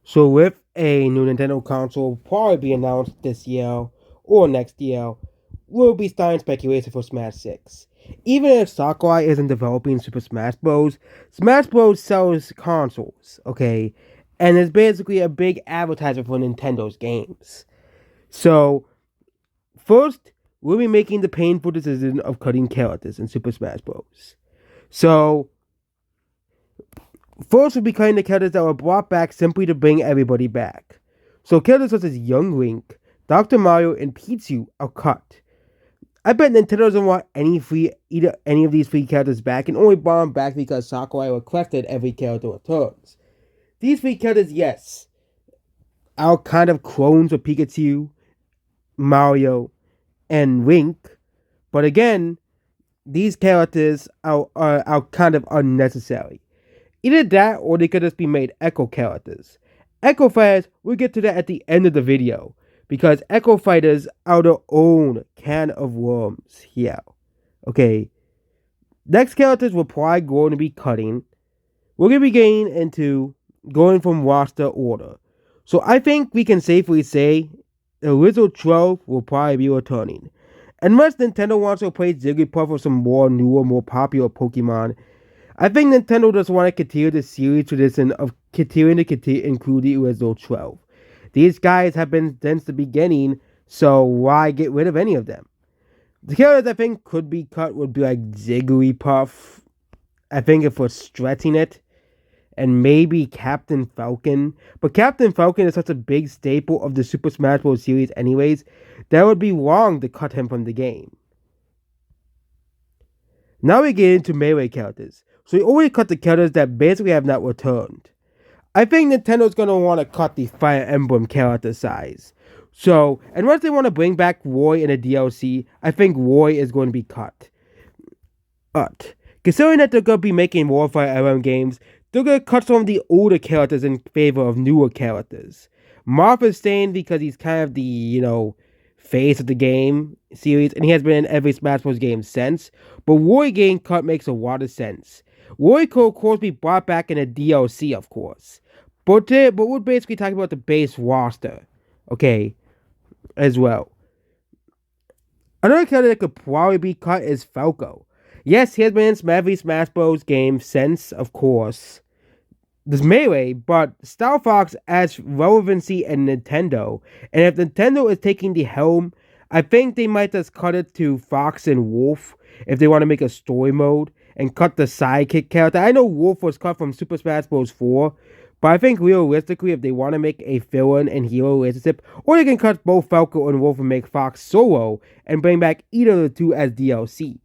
So with a new Nintendo console probably be announced this year or next year, we'll be starting speculation for Smash 6. Even if Sakurai isn't developing Super Smash Bros sells consoles, okay? And it's basically a big advertisement for Nintendo's games. So first, we'll be making the painful decision of cutting characters in Super Smash Bros. So first, we'll be cutting the characters that were brought back simply to bring everybody back. So characters such as Young Link, Dr. Mario, and Pichu are cut. I bet Nintendo doesn't want any of these free characters back and only brought them back because Sakurai requested every character returns. These free characters, yes, are kind of clones of Pikachu, Mario, and Link, but again, these characters are kind of unnecessary. Either that or they could just be made Echo characters. Echo Fighters, we'll get to that at the end of the video. Because Echo Fighters are their own can of worms here. Okay. Next characters we're probably going to be cutting. We're going to be getting into going from roster order. So I think we can safely say the Original 12 will probably be returning. Unless Nintendo wants to replace Jigglypuff with some more newer, more popular Pokemon, I think Nintendo just want to continue the series tradition of continuing to include the original 12. These guys have been since the beginning, so why get rid of any of them? The characters I think could be cut would be like Jigglypuff, I think if we're stretching it, and maybe Captain Falcon. But Captain Falcon is such a big staple of the Super Smash Bros. Series anyways, that would be wrong to cut him from the game. Now we get into melee characters. So we already cut the characters that basically have not returned. I think Nintendo's gonna want to cut the Fire Emblem character size. So, unless they want to bring back Roy in a DLC, I think Roy is going to be cut. But, considering that they're gonna be making more Fire Emblem games, they're gonna cut some of the older characters in favor of newer characters. Marth is staying because he's kind of the, face of the game series, and he has been in every Smash Bros. Game since. But Roy getting cut makes a lot of sense. Roy could, of course, be brought back in a DLC, of course. But we're basically talking about the base roster, okay, as well. Another character that could probably be cut is Falco. Yes, he has been in every Smash Bros. Game since, of course. There's Melee, but Star Fox adds relevancy in Nintendo, and if Nintendo is taking the helm, I think they might just cut it to Fox and Wolf if they want to make a story mode and cut the sidekick character. I know Wolf was cut from Super Smash Bros. 4, but I think realistically, if they want to make a villain and hero relationship, or they can cut both Falco and Wolf and make Fox solo and bring back either of the two as DLC.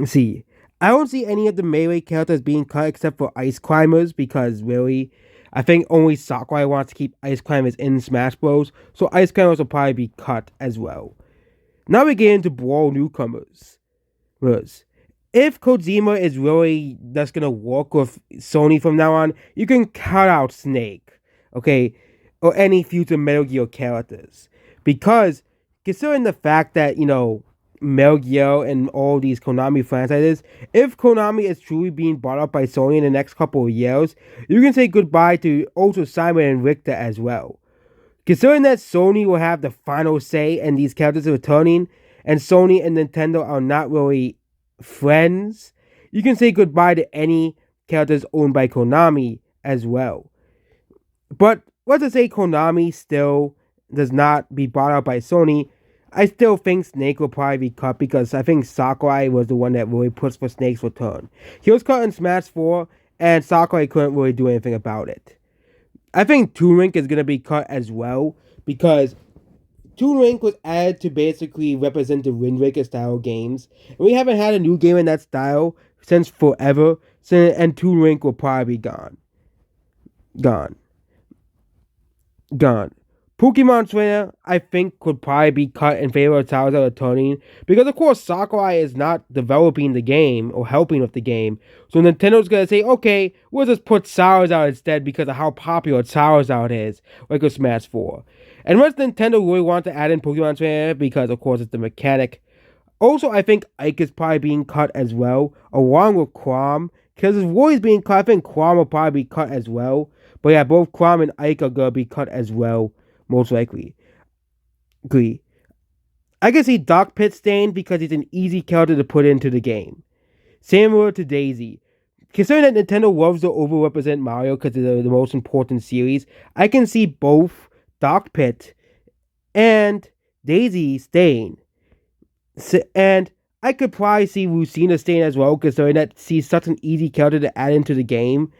See, I don't see any of the melee characters being cut except for Ice Climbers because really, I think only Sakurai wants to keep Ice Climbers in Smash Bros. So Ice Climbers will probably be cut as well. Now we get into Brawl newcomers. If Kojima is really just gonna work with Sony from now on, you can cut out Snake, okay, or any future Metal Gear characters, because considering the fact that Metal Gear and all these Konami franchises, if Konami is truly being bought up by Sony in the next couple of years, you can say goodbye to also Simon and Richter as well. Considering that Sony will have the final say in these characters returning, and Sony and Nintendo are not really friends, you can say goodbye to any characters owned by Konami as well. But let's just say Konami still does not be bought out by Sony. I still think Snake will probably be cut because I think Sakurai was the one that really pushed for Snake's return. He was cut in Smash 4, and Sakurai couldn't really do anything about it. I think Toon Link is going to be cut as well because Toon Link was added to basically represent the Wind Waker style games. And we haven't had a new game in that style since forever, and Toon Link will probably be gone. Gone. Pokemon Trainer, I think, could probably be cut in favor of Charizard returning because, of course, Sakurai is not developing the game or helping with the game. So Nintendo's going to say, okay, we'll just put Charizard instead because of how popular Charizard is, like with Smash 4. And once Nintendo really wants to add in Pokemon Trainer because, of course, it's the mechanic. Also, I think Ike is probably being cut as well, along with Crom. Because if Roy's being cut, I think Kwame will probably be cut as well. But yeah, both Kwame and Ike are gonna be cut as well, most likely. Agree. I can see Doc Pitt staying because he's an easy character to put into the game. Similar to Daisy. Considering that Nintendo loves to overrepresent Mario because they're the most important series, I can see both Doc Pitt and Daisy staying. And I could probably see Lucina staying as well, considering that she's such an easy character to add into the game.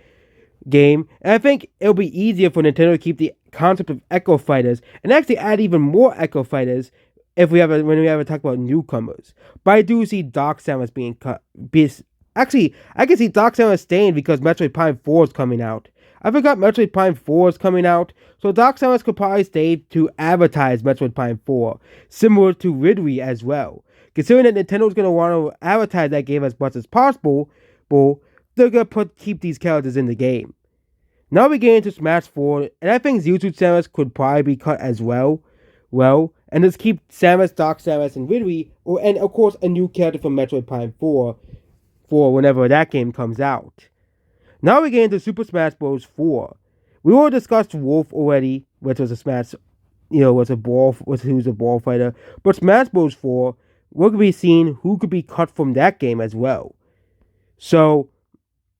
And I think it'll be easier for Nintendo to keep the concept of Echo Fighters and actually add even more Echo Fighters if when we ever talk about newcomers. But I do see Dark Samus being cut. Actually, I can see Dark Samus staying because Metroid Prime 4 is coming out. I forgot Metroid Prime 4 is coming out, so Dark Samus could probably stay to advertise Metroid Prime 4, similar to Ridley as well. Considering that Nintendo's going to want to advertise that game as much as possible, they're going to keep these characters in the game. Now we get into Smash 4, and I think Zero-Suit Samus could probably be cut as well. And let's keep Samus, Dark Samus, and Ridley, and of course a new character from Metroid Prime 4 for whenever that game comes out. Now we get into Super Smash Bros. 4. We all discussed Wolf already, which was a Smash, who's a ball fighter. But Smash Bros. 4, we're going to be seeing who could be cut from that game as well. So,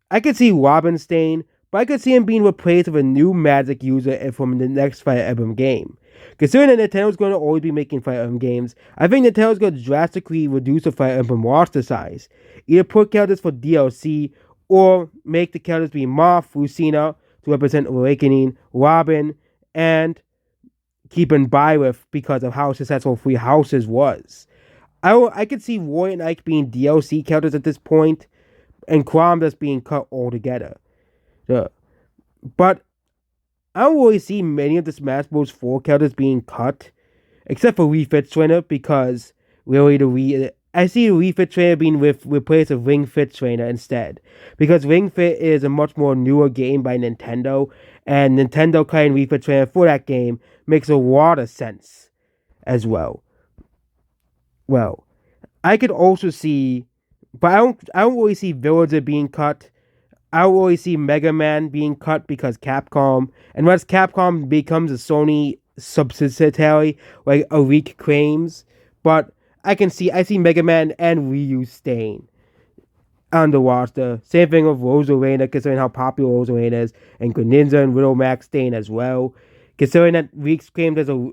I could see Robin staying, but I could see him being replaced with a new magic user from the next Fire Emblem game. Considering that Nintendo's going to always be making Fire Emblem games, I think Nintendo's going to drastically reduce the Fire Emblem roster size. Either put characters for DLC, or make the characters be Marth, Lucina, to represent Awakening, Robin, and keeping Byleth because of how successful Three Houses was. I could see Roy and Ike being DLC characters at this point, and Chrom just being cut altogether. But I don't really see many of the Smash Bros. 4 characters being cut, except for Wii Fit Trainer, because really I see Wii Fit Trainer being replaced with Ring Fit Trainer instead, because Ring Fit is a much more newer game by Nintendo, and Nintendo cutting Wii Fit Trainer for that game makes a lot of sense as well. Well, I could also see, but I don't really see Villager being cut. I don't really see Mega Man being cut because Capcom, unless Capcom becomes a Sony subsidiary like Arik claims, but I see Mega Man and Ryu staying on the roster. Same thing with Rosalina, considering how popular Rosalina is, and Greninja and Riddle Max staying as well. Considering that Reeks claimed there's a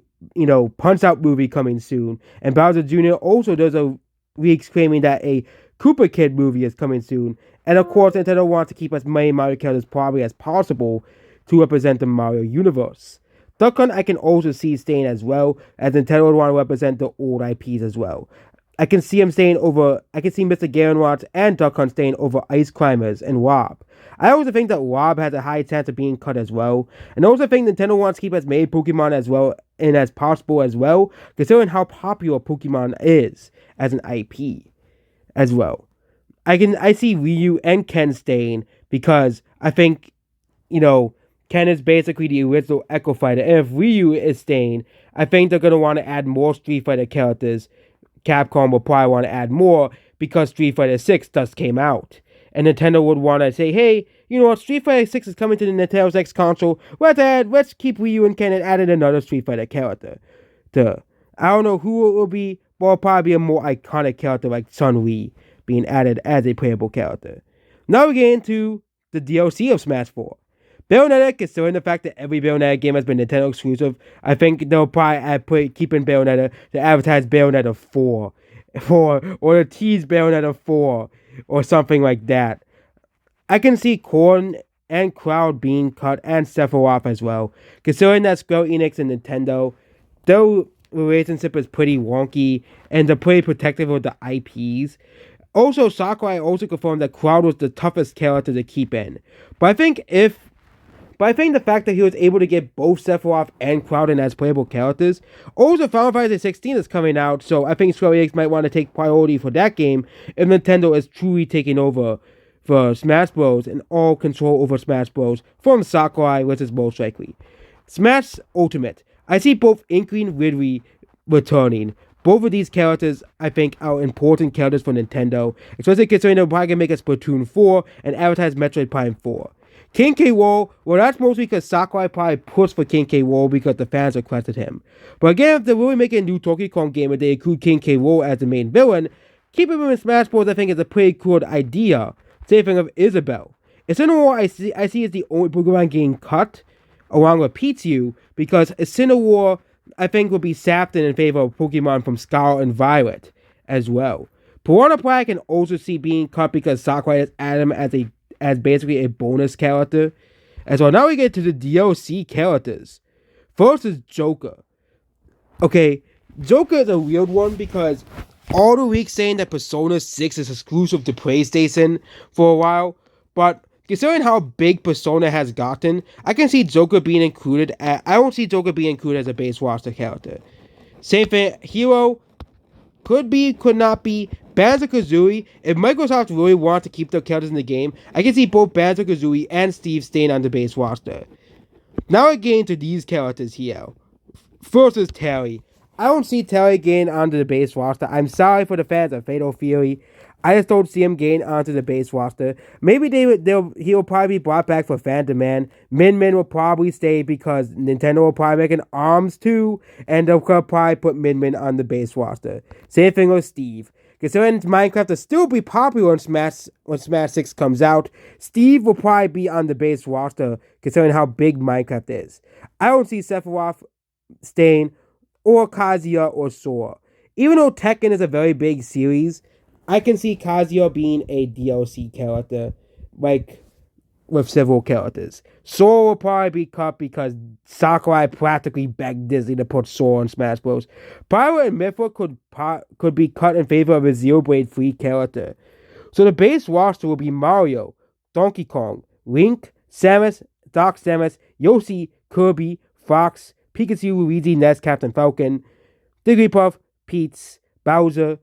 Punch-Out movie coming soon, and Bowser Jr. also does a Reeks claiming that a Koopa Kid movie is coming soon. And of course, Nintendo wants to keep as many Mario characters probably as possible to represent the Mario universe. Duck Hunt I can also see staying as well, as Nintendo would want to represent the old IPs as well. I can see Mr. Garen Watts and Duck Hunt staying over Ice Climbers and Wob. I also think that Wob has a high chance of being cut as well, and I also think Nintendo wants to keep as many Pokemon as well and as possible as well, considering how popular Pokemon is as an IP as well. I see Ryu and Ken staying because I think, Ken is basically the original Echo Fighter, and if Ryu is staying, I think they're going to want to add more Street Fighter characters. Capcom will probably want to add more because Street Fighter 6 just came out. And Nintendo would want to say, hey, you know what, Street Fighter 6 is coming to the Nintendo's next console. Let's keep Ryu and Ken and add in another Street Fighter character. I don't know who it will be, but it'll probably be a more iconic character like Chun-Li being added as a playable character. Now we get into the DLC of Smash 4. Bayonetta, considering the fact that every Bayonetta game has been Nintendo exclusive, I think they'll probably keep in Bayonetta to advertise Bayonetta 4. Or to tease Bayonetta 4, or something like that. I can see Corn and Cloud being cut, and Sephiroth as well. Considering that Square Enix and Nintendo, their relationship is pretty wonky, and they're pretty protective of the IPs. Also, Sakurai also confirmed that Cloud was the toughest character to keep in. But I think the fact that he was able to get both Sephiroth and Cloud in as playable characters. Also, Final Fantasy 16 is coming out, so I think Square Enix might want to take priority for that game if Nintendo is truly taking over for Smash Bros. And all control over Smash Bros. From Sakurai, which is most likely. Smash Ultimate. I see both Inkling and Ridley returning, Both of these characters, I think, are important characters for Nintendo, especially considering they're probably going to make a Splatoon 4 and advertise Metroid Prime 4. King K. Rool, well, that's mostly because Sakurai probably pushed for King K. Rool because the fans requested him. But again, if they're really making a new Donkey Kong game and they include King K. Rool as the main villain, keeping him in Smash Bros. I think is a pretty cool idea. Same thing of Isabelle. Incineroar, I see as the only Pokemon getting cut, along with Pichu, because Incineroar, I think, will be sapped in favor of Pokemon from Scarlet and Violet as well. Piranha Plant can also see being cut because Sakurai has added him as basically a bonus character. And so now we get to the DLC characters. First is Joker. Okay, Joker is a weird one because all the weeks saying that Persona 6 is exclusive to PlayStation for a while, but considering how big Persona has gotten, I can see Joker being included. I don't see Joker being included as a base roster character. Same thing, Hero could be, could not be. Banjo-Kazooie, if Microsoft really wants to keep their characters in the game, I can see both Banjo-Kazooie and Steve staying on the base roster. Now I get into these characters here. First is Terry. I don't see Terry getting onto the base roster. I'm sorry for the fans of Fatal Fury. I just don't see him getting onto the base roster. Maybe he'll probably be brought back for fan demand. Min Min will probably stay because Nintendo will probably make an ARMS 2, and they'll probably put Min Min on the base roster. Same thing with Steve. Considering Minecraft will still be popular when Smash 6 comes out, Steve will probably be on the base roster considering how big Minecraft is. I don't see Sephiroth staying, or Kazuya or Sora. Even though Tekken is a very big series, I can see Kazuya being a DLC character, like with several characters. Sora will probably be cut because Sakurai practically begged Disney to put Sora in Smash Bros. Pyro and Mythra could be cut in favor of a Xenoblade free character. So the base roster will be Mario, Donkey Kong, Link, Samus, Doc Samus, Yoshi, Kirby, Fox, Pikachu, Luigi, Ness, Captain Falcon, Jigglypuff, Peach, Bowser.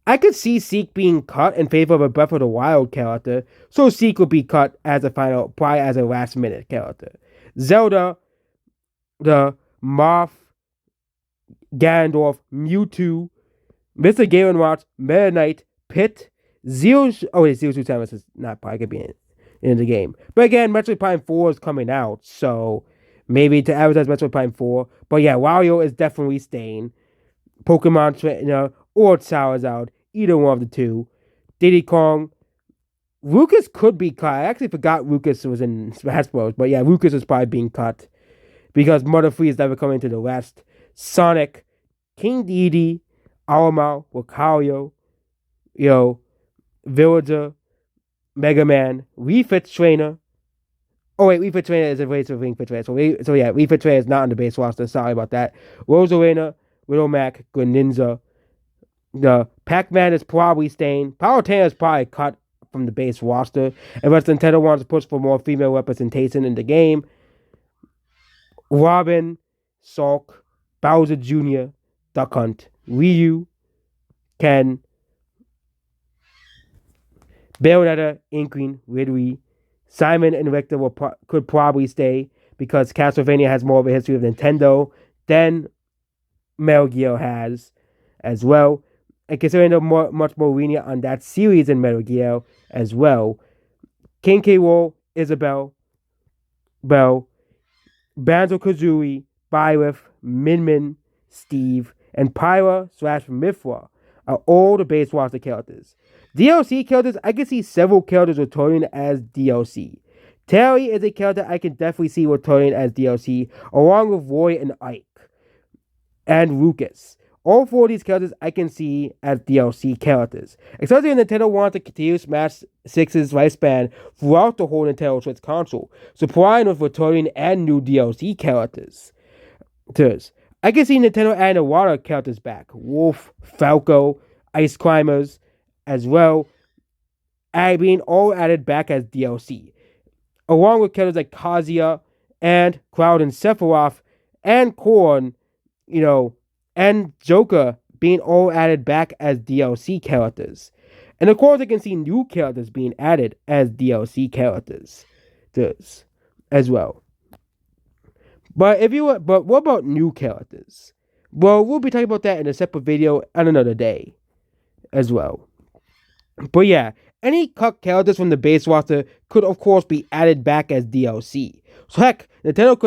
I could see Seek being cut in favor of a Breath of the Wild character, so Seek will be cut as a final, probably as a last minute character. Zelda, the Moth, Ganondorf, Mewtwo, Mr. Game & Watch, Meta Knight, Pit, Zero Suit Samus is not probably going to be in the game. But again, Metroid Prime 4 is coming out, so maybe to advertise Metroid Prime 4. But yeah, Wario is definitely staying. Pokemon Trainer or Charizard, either one of the two. Diddy Kong. Lucas could be cut. I actually forgot Lucas was in Smash Bros. But yeah, Lucas is probably being cut because Mother 3 is never coming to the West. Sonic, King Dedede, Aruma, Lucario, Villager, Mega Man, Wii Fit Trainer. Oh wait, Wii Fit Trainer is a race of Ring Fit Trainer. So yeah, Wii Fit Trainer is not on the base roster. Sorry about that. Rosalina, Widow Mac, Greninja. The Pac-Man is probably staying. Palutena is probably cut from the base roster unless Nintendo wants to push for more female representation in the game. Robin, Sulk, Bowser Jr., Duck Hunt, Ryu, Ken, Bayonetta, Inkling, Ridley, Simon and Richter could probably stay because Castlevania has more of a history of Nintendo than Metal Gear has as well. And considering they're much more lenient on that series in Metal Gear as well. King K. Rool, Isabelle, Bell, Banjo-Kazooie, Byleth, Min Min, Steve, and Pyra/Mythra are all the base roster characters. DLC characters, I can see several characters returning as DLC. Terry is a character I can definitely see returning as DLC, along with Roy and Ike, and Lucas. All four of these characters I can see as DLC characters. Especially if Nintendo wants to continue Smash 6's lifespan throughout the whole Nintendo Switch console, supplying with returning and new DLC characters. I can see Nintendo adding a lot of characters back. Wolf, Falco, Ice Climbers, as well, being all added back as DLC. Along with characters like Kazuya and Cloud and Sephiroth and Korn, and Joker being all added back as DLC characters. And of course, I can see new characters being added as DLC characters as well. But what about new characters? Well, we'll be talking about that in a separate video on another day as well. But yeah, any cut characters from the base roster could of course be added back as DLC. So heck, Nintendo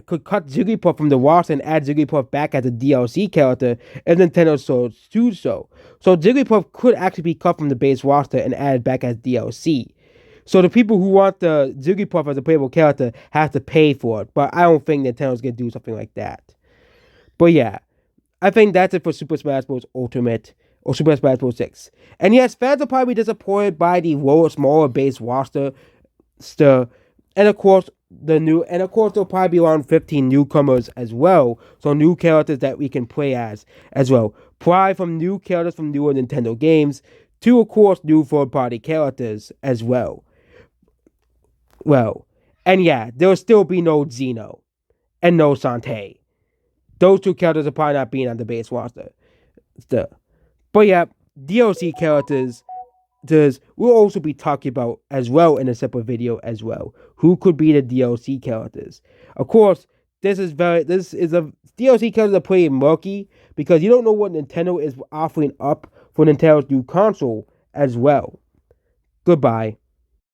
could cut Jigglypuff from the roster and add Jigglypuff back as a DLC character if Nintendo so choose so. So Jigglypuff could actually be cut from the base roster and added back as DLC. So the people who want the Jigglypuff as a playable character have to pay for it. But I don't think Nintendo's gonna do something like that. But yeah, I think that's it for Super Smash Bros. Ultimate or Super Smash Bros. 6. And yes, fans are probably disappointed by the lower, smaller base roster. And of course, there'll probably be around 15 newcomers as well. So new characters that we can play as well. Probably from new characters from newer Nintendo games to, of course, new third-party characters as well. Well, and yeah, there'll still be no Xeno and no Sante. Those two characters are probably not being on the base roster. But yeah, DLC characters we'll also be talking about as well in a separate video as well. Who could be the DLC characters? Of course, this is a DLC characters are pretty murky because you don't know what Nintendo is offering up for Nintendo's new console as well. Goodbye.